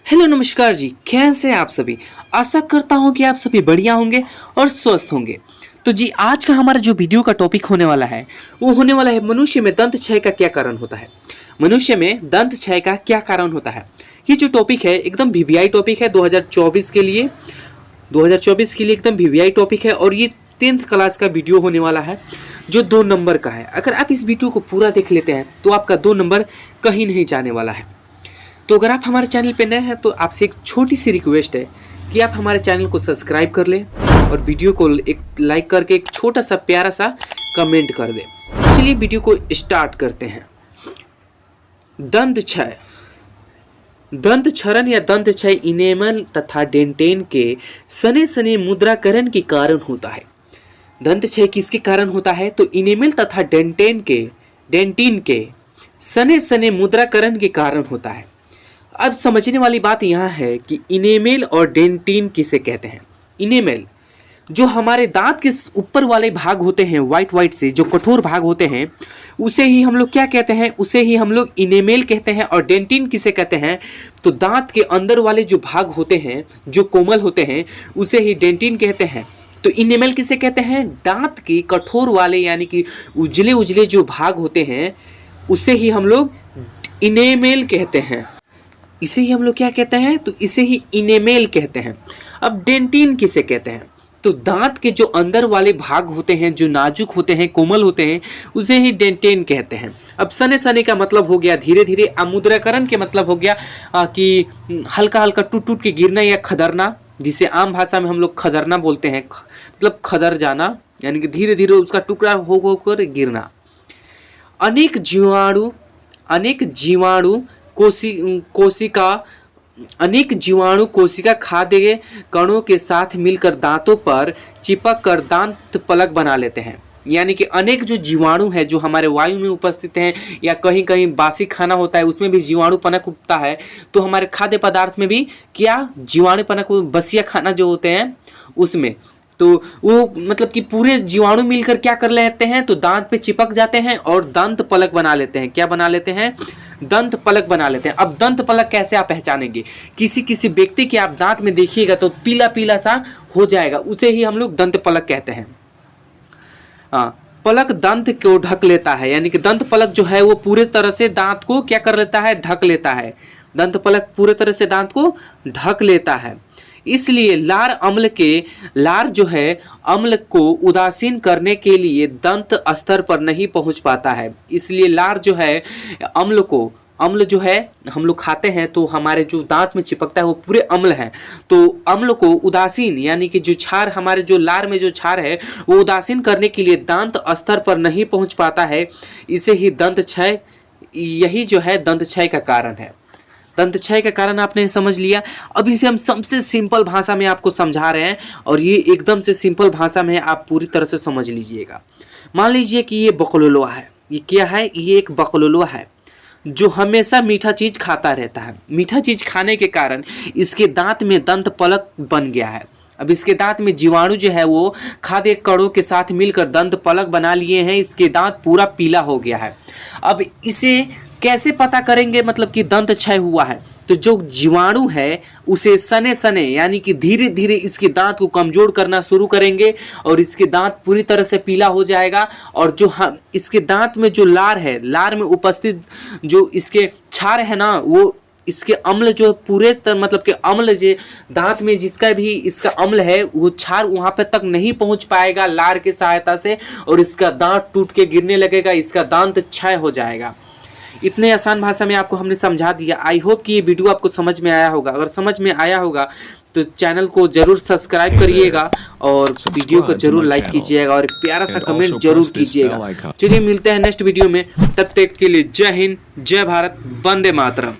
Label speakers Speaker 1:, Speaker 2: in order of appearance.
Speaker 1: Hello नमस्कार जी, कैसे हैं आप सभी। आशा करता हूं कि आप सभी बढ़िया होंगे और स्वस्थ होंगे। तो जी आज का हमारा जो वीडियो का टॉपिक होने वाला है वो होने वाला है मनुष्य में दंत क्षय का क्या कारण होता है। मनुष्य में दंत क्षय का क्या कारण होता है। ये जो टॉपिक है एकदम वीवीआई टॉपिक है 2024 के लिए। 2024 के लिए एकदम वीवीआई टॉपिक है और ये 10th क्लास का वीडियो होने वाला है जो 2 नंबर का है। अगर आप इस वीडियो को पूरा देख लेते हैं तो आपका 2 नंबर कहीं नहीं जाने वाला है। तो अगर आप हमारे चैनल पे नए हैं तो आपसे एक छोटी सी रिक्वेस्ट है कि आप हमारे चैनल को सब्सक्राइब कर लें और वीडियो को एक लाइक करके एक छोटा सा प्यारा सा कमेंट कर दें। चलिए वीडियो को स्टार्ट करते हैं। दंत क्षय, दंत क्षरण या दंत क्षय इनेमल तथा डेंटेन के सने सने मुद्राकरण के कारण होता है। दंत क्षय किसके कारण होता है तो इनेमल तथा डेंटिन के सने सने मुद्राकरण के कारण होता है। अब समझने वाली बात यहाँ है कि इनेमेल और डेंटिन किसे कहते हैं। इनेमेल जो हमारे दांत के ऊपर वाले भाग होते हैं, वाइट से जो कठोर भाग होते हैं, उसे ही हम लोग क्या कहते हैं, उसे ही हम लोग इनेमेल कहते हैं। और डेंटिन किसे कहते हैं तो दांत के अंदर वाले जो भाग होते हैं जो कोमल होते हैं उसे ही डेंटिन कहते हैं। तो इनेमेल किसे कहते हैं, दांत के कठोर वाले यानी कि उजले उजले जो भाग होते हैं उसे ही हम लोग इनेमेल कहते हैं। इसे ही हम लोग क्या कहते हैं तो इसे ही इनेमेल कहते हैं। अब डेंटिन किसे कहते हैं तो दांत के जो अंदर वाले भाग होते हैं जो नाजुक होते हैं, कोमल होते हैं, उसे ही डेंटिन कहते हैं। अब सने सने का मतलब हो गया धीरे धीरे, अमुद्राकरण के मतलब हो गया कि हल्का हल्का टूट टूट के गिरना या खदरना, जिसे आम भाषा में हम लोग खदरना बोलते हैं, मतलब खदर जाना यानी कि धीरे धीरे उसका टुकड़ा होकर गिरना। अनेक जीवाणु कोशिका खाद्य कणों के साथ मिलकर दांतों पर चिपक कर दांत पलक बना लेते हैं। यानी कि अनेक जो जीवाणु है जो हमारे वायु में उपस्थित हैं या कहीं कहीं बासी खाना होता है उसमें भी जीवाणु पनक उगता है, तो हमारे खाद्य पदार्थ में भी क्या जीवाणु पनक, बसिया खाना जो होते हैं उसमें, तो वो मतलब कि पूरे जीवाणु मिलकर क्या कर लेते हैं तो दांत पे चिपक जाते हैं और दंत पलक बना लेते हैं। क्या बना लेते हैं, दंत पलक बना लेते हैं। अब दंत पलक कैसे आप पहचानेंगे, किसी व्यक्ति के आप दांत में देखिएगा तो पीला पीला सा हो जाएगा, उसे ही हम लोग दंत पलक कहते हैं। पलक दंत को ढक लेता है, यानी कि दंत पलक जो है वो पूरे तरह से दांत को क्या कर लेता है, ढक लेता है। दंत पलक पूरे तरह से दांत को ढक लेता है। इसलिए लार जो है अम्ल को उदासीन करने के लिए दंत स्तर पर नहीं पहुंच पाता है। इसलिए लार जो है अम्ल जो है हम लोग खाते हैं तो हमारे जो दांत में चिपकता है वो पूरे अम्ल है, तो अम्ल को उदासीन यानी कि जो क्षार हमारे जो लार में जो क्षार है वो उदासीन करने के लिए दांत स्तर पर नहीं पहुंच पाता है। इसे ही दंत क्षय, यही जो है दंत क्षय का कारण है। दंत क्षय का कारण आपने समझ लिया। अब इसे हम सबसे सिंपल भाषा में आपको समझा रहे हैं और ये एकदम से सिंपल भाषा में आप पूरी तरह से समझ लीजिएगा। मान लीजिए कि ये बकलोलवा है। ये क्या है, ये एक बकलोलवा है जो हमेशा मीठा चीज खाता रहता है। मीठा चीज खाने के कारण इसके दांत में दंत पलक बन गया है। अब इसके दांत में जीवाणु जो है वो खाद्य कणों के साथ मिलकर दंत पलक बना लिए हैं। इसके दांत पूरा पीला हो गया है। अब इसे कैसे पता करेंगे मतलब कि दंत क्षय हुआ है, तो जो जीवाणु है उसे सने सने यानी कि धीरे धीरे इसके दांत को कमजोर करना शुरू करेंगे और इसके दांत पूरी तरह से पीला हो जाएगा। और जो इसके दांत में जो लार है, लार में उपस्थित जो इसके क्षार है ना, वो इसके अम्ल जो पूरे मतलब कि अम्ल जो दांत में जिसका भी इसका अम्ल है वो क्षार वहां पे तक नहीं पहुंच पाएगा लार की सहायता से और इसका दांत टूट के गिरने लगेगा, इसका दांत क्षय हो जाएगा। इतने आसान भाषा में आपको हमने समझा दिया। आई होप कि ये वीडियो आपको समझ में आया होगा। अगर समझ में आया होगा तो चैनल को जरूर सब्सक्राइब करिएगा और वीडियो को जरूर लाइक कीजिएगा और प्यारा सा कमेंट जरूर कीजिएगा। चलिए मिलते हैं नेक्स्ट वीडियो में, तब तक के लिए जय हिंद, जय भारत, वंदे मातरम।